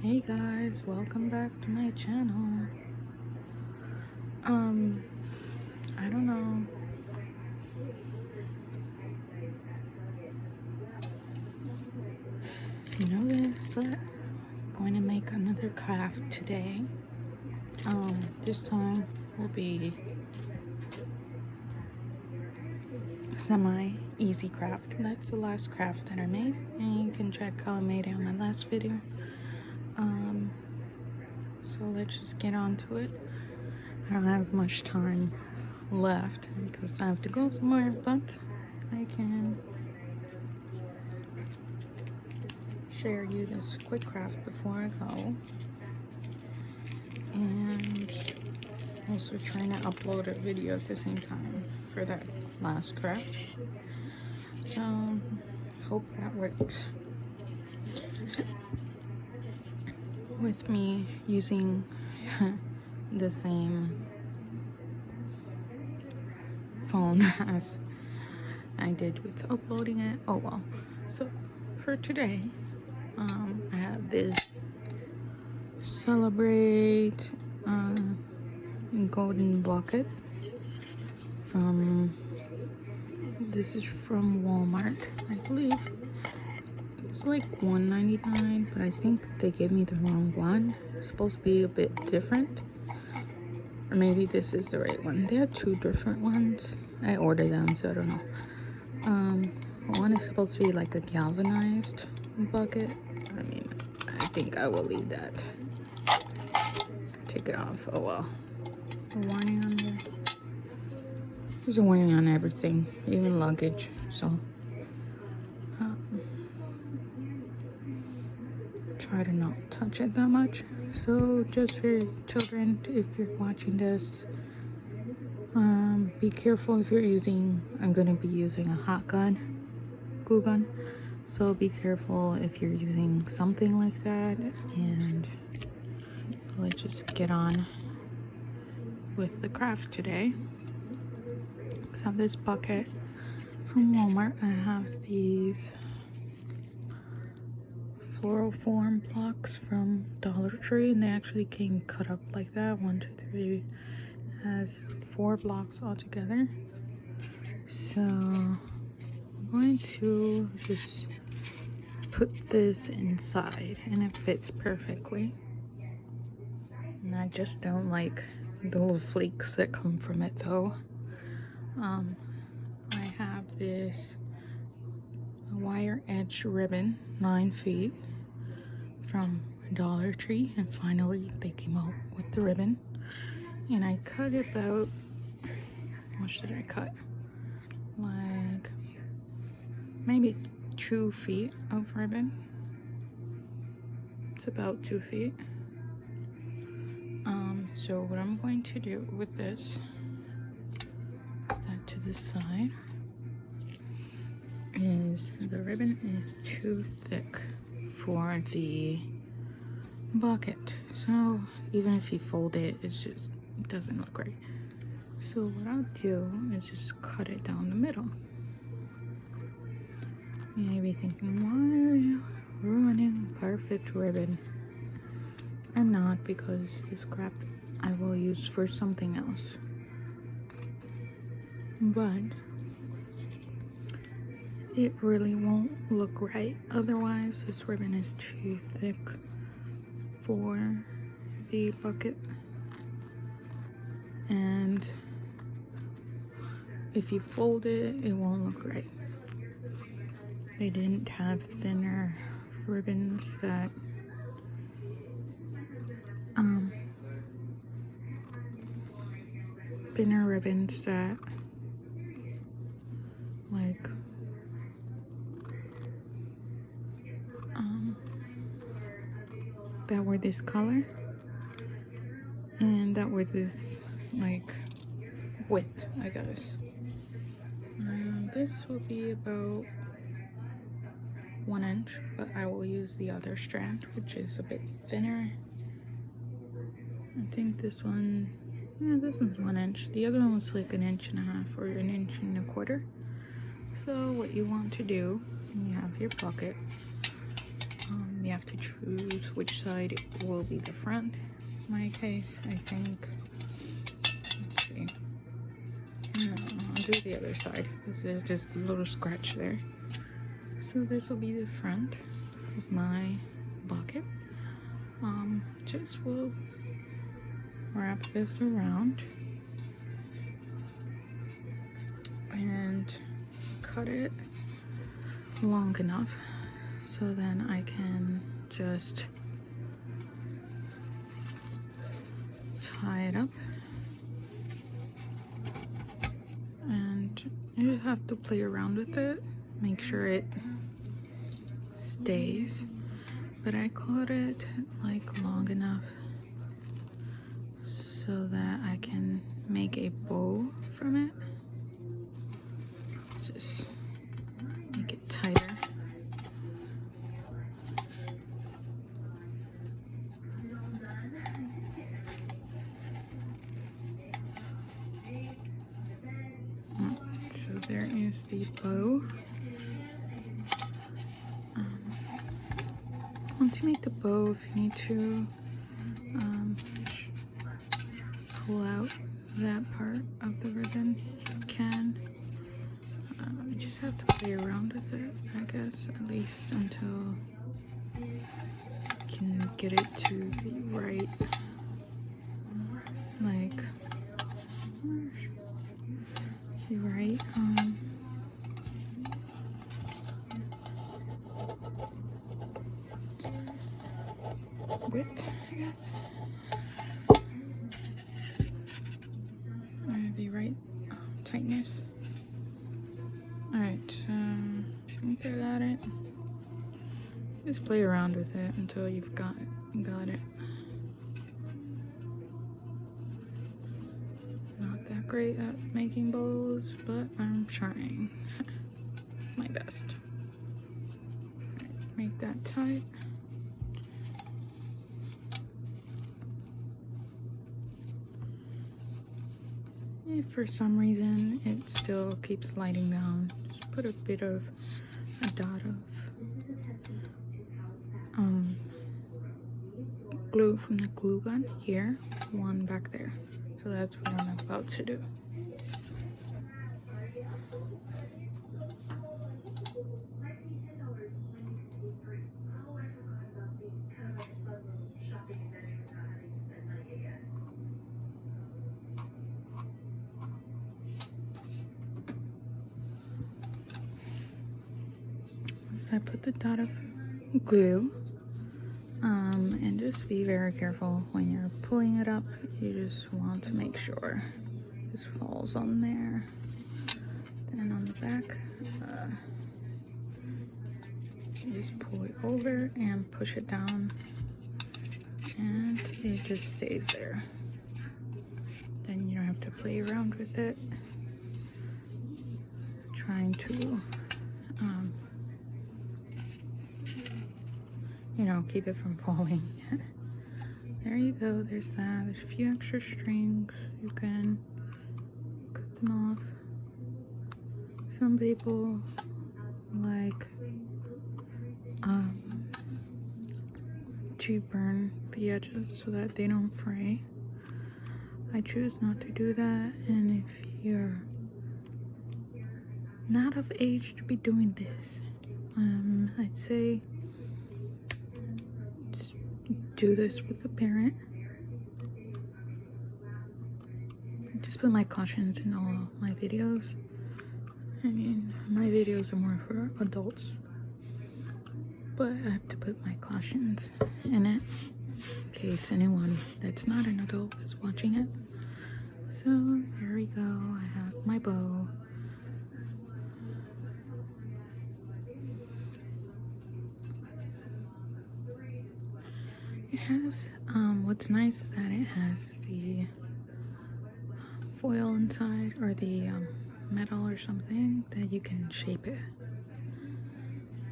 Hey guys, welcome back to my channel. I don't know. If you know this, but I'm going to make another craft today. This time will be semi-easy craft. That's the last craft that I made, and you can check how I made it on my last video. So let's just get on to it. I don't have much time left because I have to go somewhere, but I can share you this quick craft before I go. And also trying to upload a video at the same time for that last craft. So hope that works. With me using the same phone as I did with uploading it. Oh well. So for today, I have this Celebrate golden bucket from, this is from Walmart, I believe. It's like $1.99, but I think they gave me the wrong one. It's supposed to be a bit different, or maybe this is the right one. They have two different ones. I ordered them, so I don't know. One is supposed to be like a galvanized bucket. I mean, I think I will leave that. Take it off. Oh well. A warning on there. There's a warning on everything, even luggage. So try to not touch it that much. So just for your children, if you're watching this, be careful if you're using, I'm going to be using a hot gun, glue gun. So be careful if you're using something like that. And let's just get on with the craft today. So I have this bucket from Walmart. I have these floral form blocks from Dollar Tree, and they actually came cut up like that. 1, 2, 3. Has 4 blocks altogether. So I'm going to just put this inside, and it fits perfectly. And I just don't like the little flakes that come from it though. I have this wire edge ribbon, 9 feet, from Dollar Tree, and finally they came out with the ribbon. And I cut about, what should I cut? Like maybe 2 feet of ribbon. It's about 2 feet. So what I'm going to do with this, put that to the side, is the ribbon is too thick for the bucket. So even if you fold it, it doesn't look right. So what I'll do is just cut it down the middle. You may be thinking, why are you ruining perfect ribbon? I'm not, because this craft I will use for something else. But it really won't look right otherwise. This ribbon is too thick for the bucket, and if you fold it, it won't look right. They didn't have thinner ribbons that like that were this color and that were this like width, I guess. This will be about 1 inch, but I will use the other strand, which is a bit thinner. I think this one, yeah, this one's 1 inch. The other one was like 1.5 inches or 1.25 inches. So what you want to do, you have your bucket, you you have to choose which side will be the front. In my case, I think, let's see, no, I'll do the other side because there's just a little scratch there. So this will be the front of my bucket. Just will wrap this around and cut it long enough so then I can just tie it up, and you have to play around with it, make sure it stays, but I cut it like long enough so that I can make a bow from it. Just make it tighter. So there is the bow. Once you make the bow, if you need to pull out that part of the ribbon, you can. You just have to play around with it, I guess, at least until you can get it to the right, like, the right, width, I guess. The right tightness. Alright, I think I got it. Just play around with it until you've got it. Not that great at making bows, but I'm trying my best. Right, make that tight. If for some reason it still keeps sliding down, just put a bit of a dot of glue from the glue gun here, one back there. So that's what I'm about to do. So I put the dot of glue, and just be very careful when you're pulling it up. You just want to make sure this falls on there. Then on the back, just pull it over and push it down, and it just stays there. Then you don't have to play around with it, trying to you know, keep it from falling. There you go, there's that. There's a few extra strings. You can cut them off. Some people like to burn the edges so that they don't fray. I choose not to do that, and if you're not of age to be doing this, I'd say just do this with a parent. I just put my cautions in all my videos. I mean, my videos are more for adults, but I have to put my cautions in it in case anyone that's not an adult is watching it. So there we go, I have my bow. It has, what's nice is that it has the foil inside, or the metal or something that you can shape it.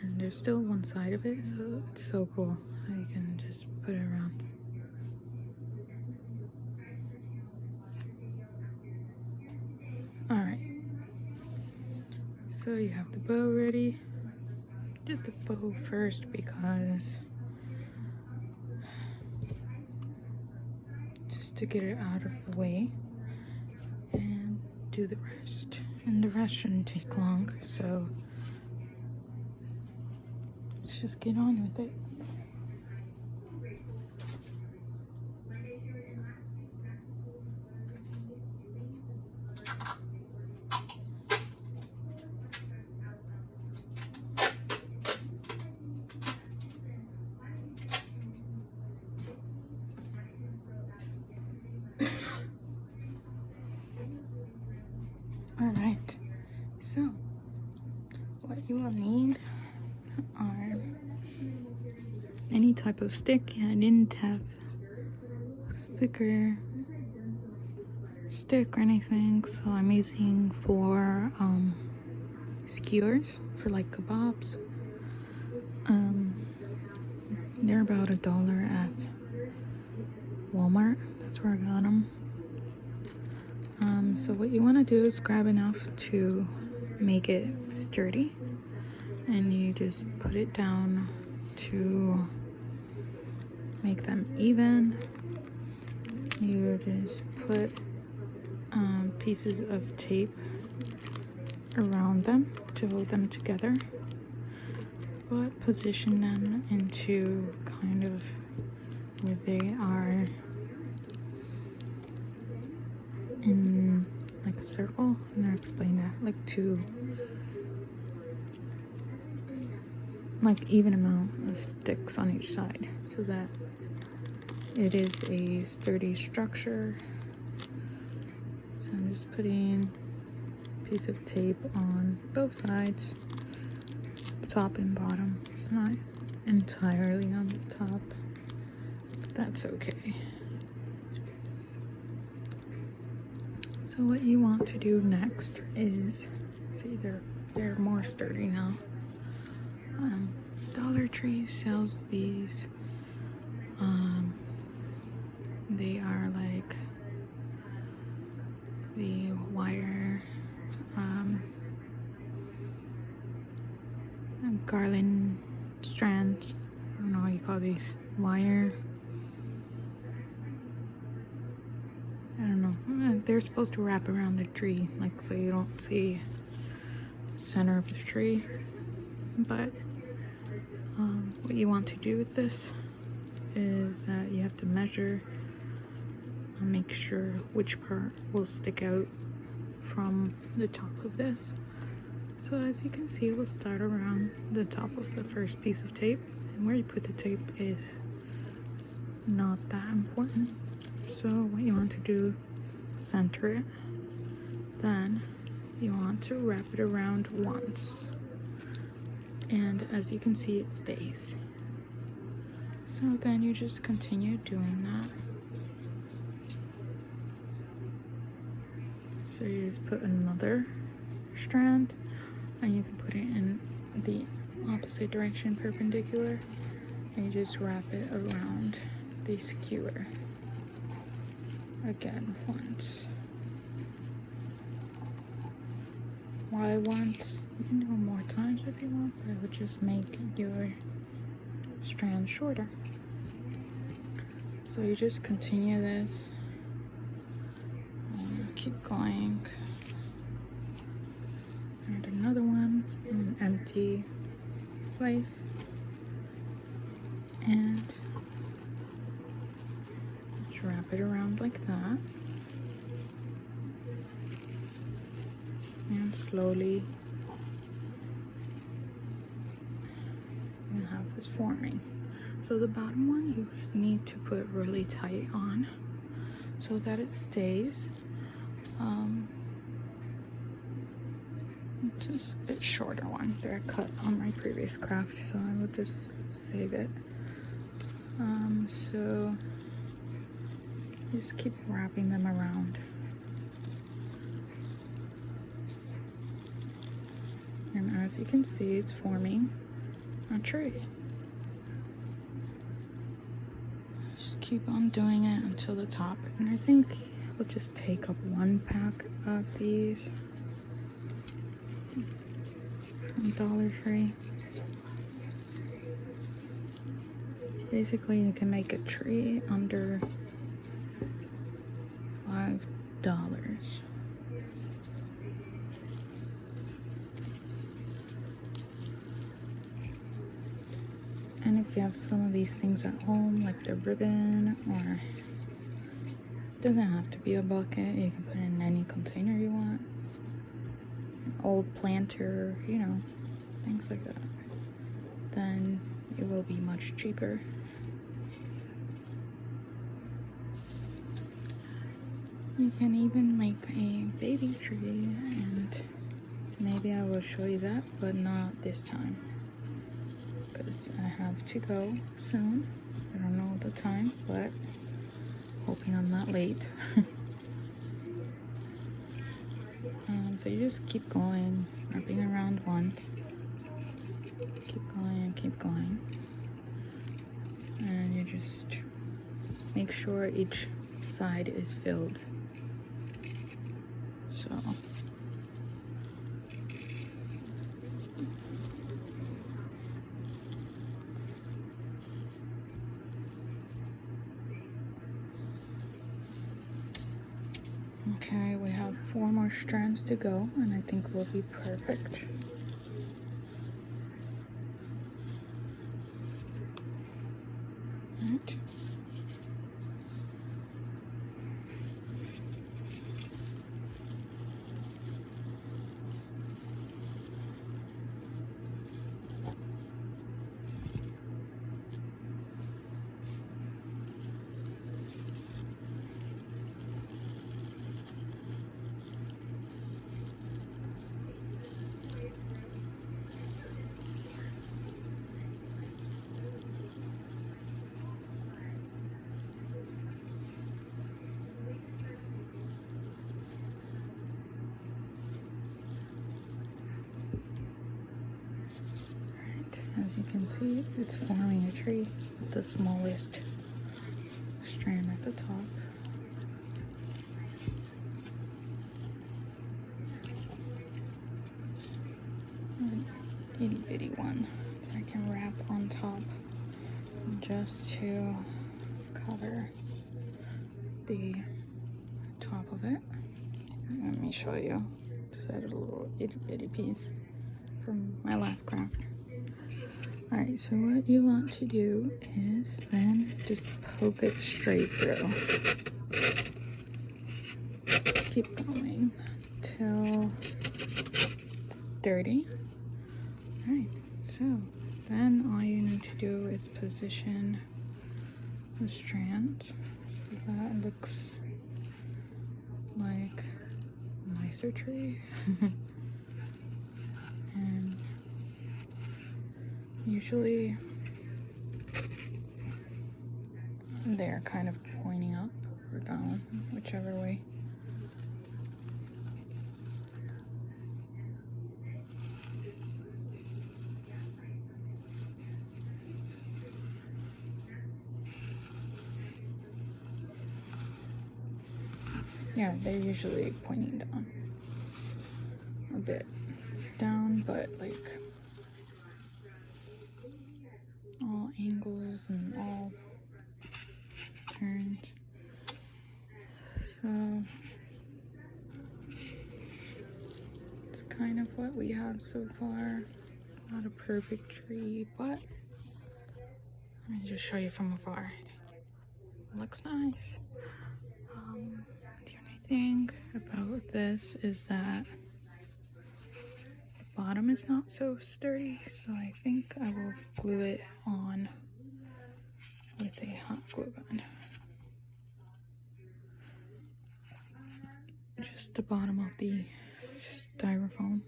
And there's still one side of it, so it's so cool how you can just put it around. Alright, so you have the bow ready. Did the bow first because just to get it out of the way and do the rest. And the rest shouldn't take long, so let's just get on with it. Alright, so what you will need are any type of stick. I didn't have a sticker stick or anything, so I'm using 4 skewers for like kebabs. They're about $1 at Walmart. That's where I got them. So what you want to do is grab enough to make it sturdy, and you just put it down to make them even. You just put pieces of tape around them to hold them together, but position them into kind of where they are in like a circle. I'm gonna explain that, like even amount of sticks on each side so that it is a sturdy structure. So I'm just putting a piece of tape on both sides, top and bottom. It's not entirely on the top, but that's okay. So what you want to do next is, see, they're more sturdy now. Dollar Tree sells these. They are like the wire garland strands. I don't know how you call these. Wire. I don't know. They're supposed to wrap around the tree, like so you don't see the center of the tree. But what you want to do with this is that you have to measure and make sure which part will stick out from the top of this. So as you can see, we'll start around the top of the first piece of tape, and where you put the tape is not that important. So what you want to do, center it, then you want to wrap it around once, and as you can see, it stays. So then you just continue doing that. So you just put another strand, and you can put it in the opposite direction, perpendicular, and you just wrap it around the skewer again once. Why once? You can do it more times if you want, but it would just make your strand shorter. So you just continue this, and keep going. And another one in an empty place, and just wrap it around like that, and slowly you have this forming. So the bottom one you need to put really tight on so that it stays. Just a bit shorter one. They're cut on my previous craft, so I will just save it. So just keep wrapping them around. And as you can see, it's forming a tree. Just keep on doing it until the top. And I think we'll just take up 1 pack of these from Dollar Tree. Basically, you can make a tree under And if you have some of these things at home, like the ribbon, or it doesn't have to be a bucket, you can put it in any container you want. An old planter, you know, things like that. Then it will be much cheaper. You can even make a baby tree, and maybe I will show you that, but not this time, because I have to go soon. I don't know the time, but hoping I'm not late. So you just keep going, wrapping around once. Keep going. And you just make sure each side is filled. So okay, we have 4 more strands to go, and I think we'll be perfect. Right. As you can see, it's forming a tree with the smallest strand at the top. An itty bitty one that I can wrap on top just to cover the top of it. Let me show you. Just added a little itty bitty piece from my last craft. Alright, so what you want to do is then just poke it straight through. Just keep going till it's dirty. Alright, so then all you need to do is position the strand so that it looks like a nicer tree. And usually they're kind of pointing up or down, whichever way. Yeah, they're usually pointing down. A bit down, but like all angles and all turns. So it's kind of what we have so far. It's not a perfect tree, but let me just show you from afar. It looks nice. The only thing about this is that the bottom is not so sturdy, so I think I will glue it on with a hot glue gun. Just the bottom of the styrofoam.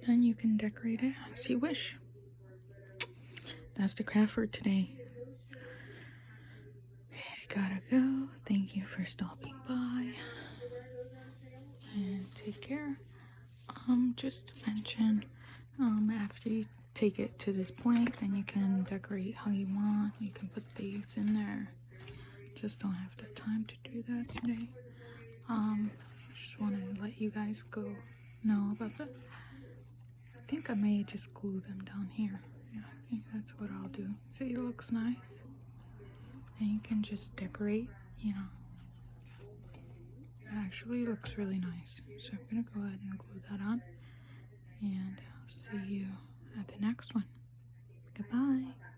Then you can decorate it as you wish. That's the craft for today. Gotta go. Thank you for stopping by. And take care. Just to mention, after you take it to this point, then you can decorate how you want. You can put these in there. Just don't have the time to do that today. Just wanted to let you guys know about that. I think I may just glue them down here. Yeah, I think that's what I'll do. See, it looks nice. And you can just decorate, you know. It actually looks really nice. So I'm gonna go ahead and glue that on. And I'll see you at the next one. Goodbye.